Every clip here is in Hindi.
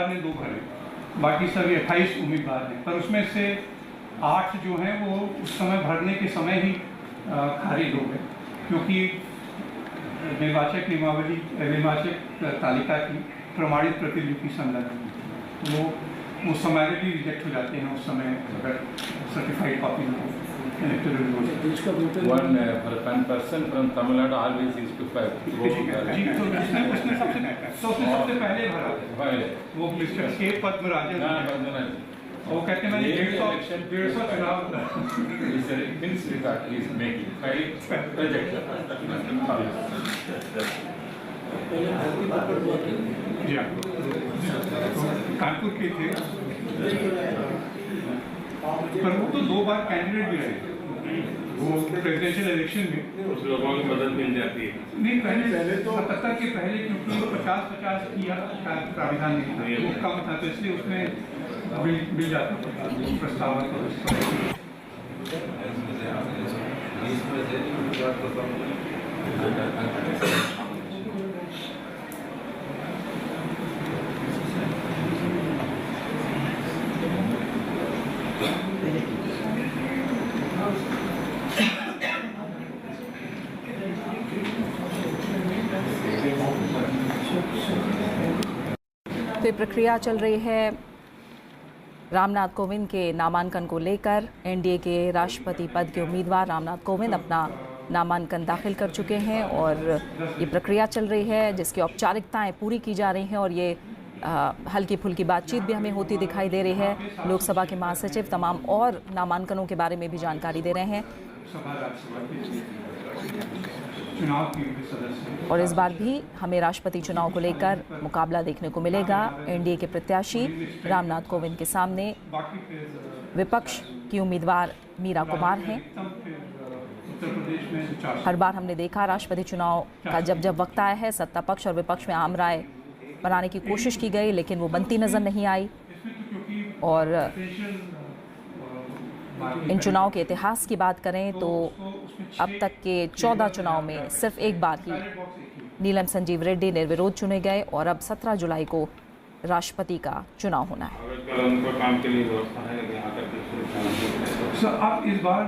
उम्मीदवार ने 2 भरे, बाकी सभी 28 उम्मीदवार हैं, पर उसमें से 8 जो हैं वो उस समय भरने के समय ही खारिज हो गए, क्योंकि निर्वाचक तालिका की प्रमाणित प्रतिलिपि संलग्न वो समय भी रिजेक्ट हो जाते हैं उस समय अगर सर्टिफाइड कॉपी में हो। One person from Tamil Nadu always used to go. जी, तो उसने सबसे पहले भरा वो मिस्टर के पद्मराजन, वो कहते हैं मैंने 150 चुनाव कानपुर के थे, पर वो तो 2 बार कैंडिडेट भी रहे वो प्रेसिडेंशियल इलेक्शन में। उस लोगों की मदद मिल जाती है। नहीं, पहले तो 77 के पहले, क्योंकि 50-50 किया प्राविधान नहीं था, वो कम था, तो इसलिए उसमें मिल जाता था प्रस्ताव। तो प्रक्रिया चल रही है रामनाथ कोविंद के नामांकन को लेकर। एनडीए के राष्ट्रपति पद के उम्मीदवार रामनाथ कोविंद अपना नामांकन दाखिल कर चुके हैं और ये प्रक्रिया चल रही है जिसकी औपचारिकताएं पूरी की जा रही हैं और ये हल्की फुल्की बातचीत भी हमें होती दिखाई दे रही है। लोकसभा के महासचिव तमाम और नामांकनों के बारे में भी जानकारी दे रहे हैं और इस बार भी हमें राष्ट्रपति चुनाव को लेकर मुकाबला देखने को मिलेगा। एनडीए के प्रत्याशी रामनाथ कोविंद के सामने विपक्ष की उम्मीदवार मीरा कुमार हैं। हर बार हमने देखा राष्ट्रपति चुनाव का जब वक्त आया है, सत्ता पक्ष और विपक्ष में आम राय बनाने की कोशिश की गई, लेकिन वो बनती नजर नहीं आई। और इन चुनाव के इतिहास की बात करें तो अब तक के 14 चुनाव में सिर्फ एक बार ही नीलम संजीव रेड्डी निर्विरोध चुने गए और अब 17 जुलाई को राष्ट्रपति का चुनाव होना है। अब इस बार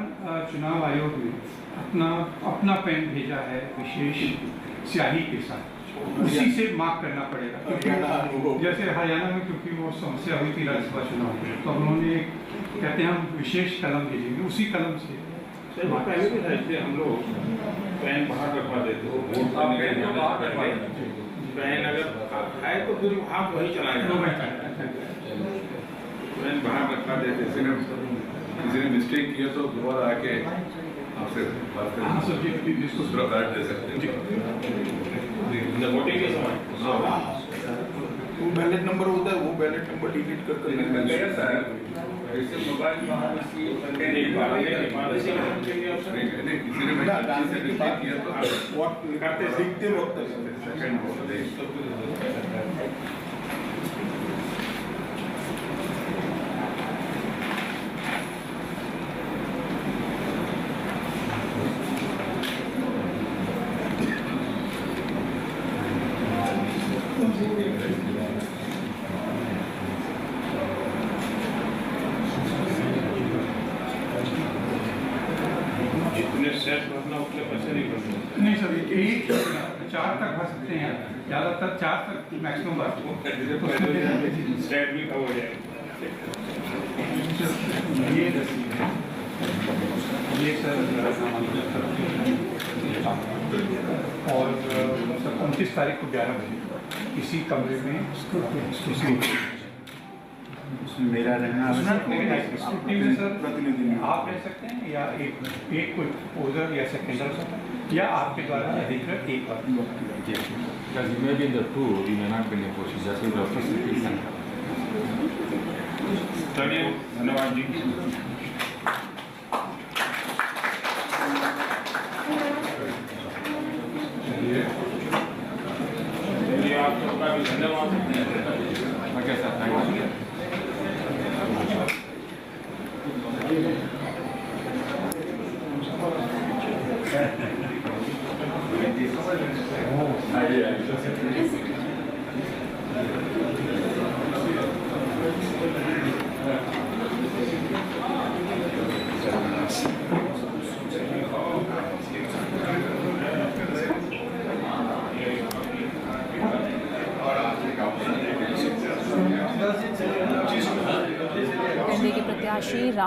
चुनाव आयोग ने अपना पेन भेजा है विशेष स्याही के साथ, उसी से मार्क करना पड़ेगा। जैसे हरियाणा में क्योंकि वो समस्या हुई थी राज्यसभा चुनाव में, तो उन्होंने कहते हैं हम विशेष कलम भेजेंगे, उसी कलम से पहले भी था, इसलिए हम लोग पेन बाहर रखवा देते हो। पेन अगर है तो फिर आप वही चलाएंगे, पेन बाहर रखवा देते। किसी ने मिस्टेक किया तो दोबारा आके आपसे बात करें, जिसको दे सकते हैं। वोटिंग के समय वो बैलेट नंबर होता है, वो बैलेट नंबर डिलीट कर ऐसे मोबाइल में हम इसकी किसी ने किया तो लिखते वक्त नहीं सर, 4 तक भर सकते हैं, ज़्यादातर 4 तक मैक्सिमम भर सकते ये सर और 29 तारीख को 11 बजे इसी कमरे में मेरा रहना प्रतिनिधि आप रह सकते हैं या एक कोई पोजर या सेकेंडर या आपके द्वारा अधिकृत एक बार। Because you may be in the tour, you may not be in a position. That's why the facility center. चलिए, धन्यवाद जी। चलिए, आप सबका भी धन्यवाद। Okay, sir. Thank you.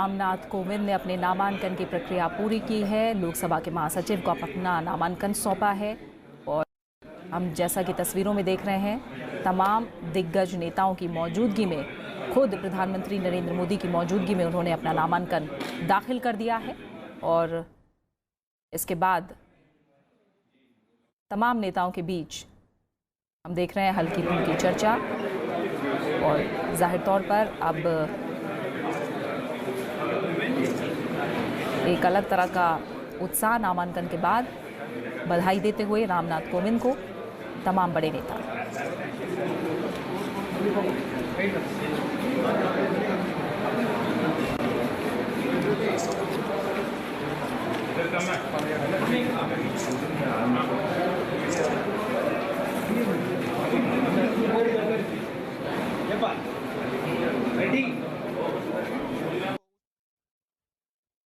Ramnath Kovind ने अपने नामांकन की प्रक्रिया पूरी की है। लोकसभा के महासचिव को अपना नामांकन सौंपा है और हम जैसा कि तस्वीरों में देख रहे हैं, तमाम दिग्गज नेताओं की मौजूदगी में, खुद प्रधानमंत्री नरेंद्र मोदी की मौजूदगी में उन्होंने अपना नामांकन दाखिल कर दिया है। और इसके बाद तमाम नेताओं के बीच हम देख रहे हैं हल्की फुल्की चर्चा और जाहिर तौर पर अब एक अलग तरह का उत्साह नामांकन के बाद बधाई देते हुए रामनाथ कोविंद को तमाम बड़े नेता।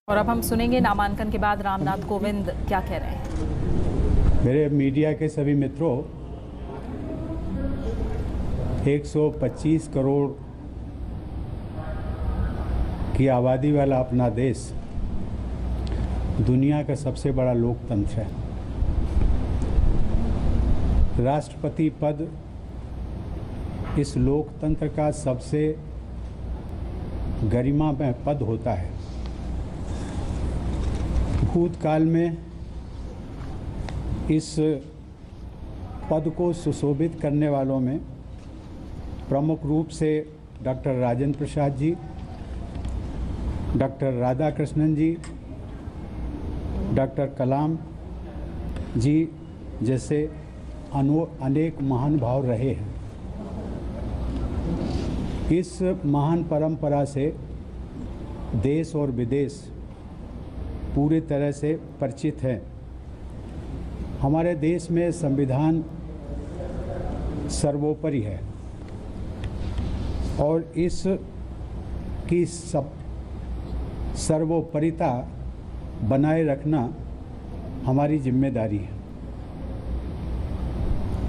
और अब हम सुनेंगे नामांकन के बाद रामनाथ कोविंद क्या कह रहे हैं। मेरे मीडिया के सभी मित्रों, 125 करोड़ की आबादी वाला अपना देश दुनिया का सबसे बड़ा लोकतंत्र है। राष्ट्रपति पद इस लोकतंत्र का सबसे गरिमामय पद होता है। भूतकाल में इस पद को सुशोभित करने वालों में प्रमुख रूप से डॉक्टर राजेंद्र प्रसाद जी, डॉक्टर राधाकृष्णन जी, डॉक्टर कलाम जी जैसे अनेक महान भाव रहे हैं। इस महान परंपरा से देश और विदेश पूरी तरह से परिचित है। हमारे देश में संविधान सर्वोपरि है और इस की सर्वोपरिता बनाए रखना हमारी जिम्मेदारी है।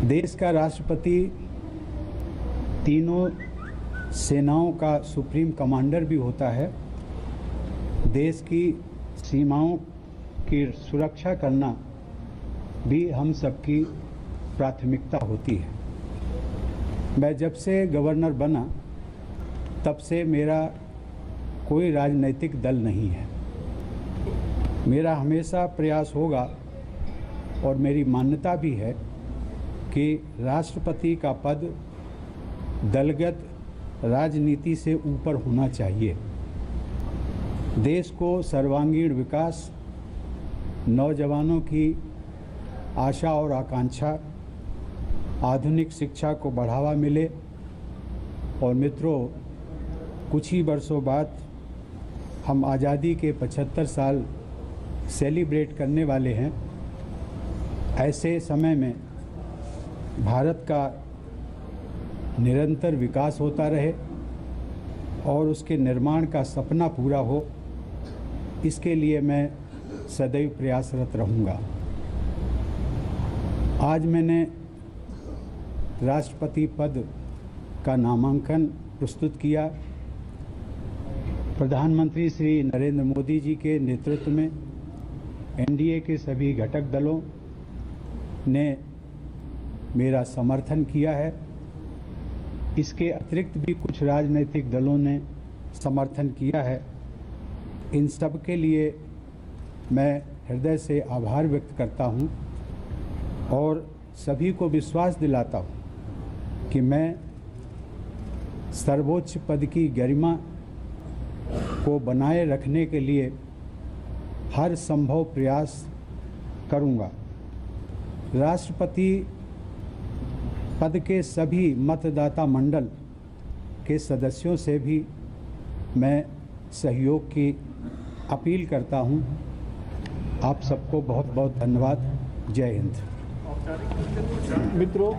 देश का राष्ट्रपति तीनों सेनाओं का सुप्रीम कमांडर भी होता है। देश की सीमाओं की सुरक्षा करना भी हम सबकी प्राथमिकता होती है। मैं जब से गवर्नर बना तब से मेरा कोई राजनीतिक दल नहीं है। मेरा हमेशा प्रयास होगा और मेरी मान्यता भी है कि राष्ट्रपति का पद दलगत राजनीति से ऊपर होना चाहिए। देश को सर्वांगीण विकास, नौजवानों की आशा और आकांक्षा, आधुनिक शिक्षा को बढ़ावा मिले और मित्रों, कुछ ही वर्षों बाद हम आज़ादी के 75 साल सेलिब्रेट करने वाले हैं। ऐसे समय में भारत का निरंतर विकास होता रहे और उसके निर्माण का सपना पूरा हो, इसके लिए मैं सदैव प्रयासरत रहूँगा। आज मैंने राष्ट्रपति पद का नामांकन प्रस्तुत किया। प्रधानमंत्री श्री नरेंद्र मोदी जी के नेतृत्व में एनडीए के सभी घटक दलों ने मेरा समर्थन किया है। इसके अतिरिक्त भी कुछ राजनीतिक दलों ने समर्थन किया है। इन सब के लिए मैं हृदय से आभार व्यक्त करता हूं और सभी को विश्वास दिलाता हूं कि मैं सर्वोच्च पद की गरिमा को बनाए रखने के लिए हर संभव प्रयास करूंगा। राष्ट्रपति पद के सभी मतदाता मंडल के सदस्यों से भी मैं सहयोग की अपील करता हूं। आप सबको बहुत बहुत धन्यवाद। जय हिंद। मित्रों।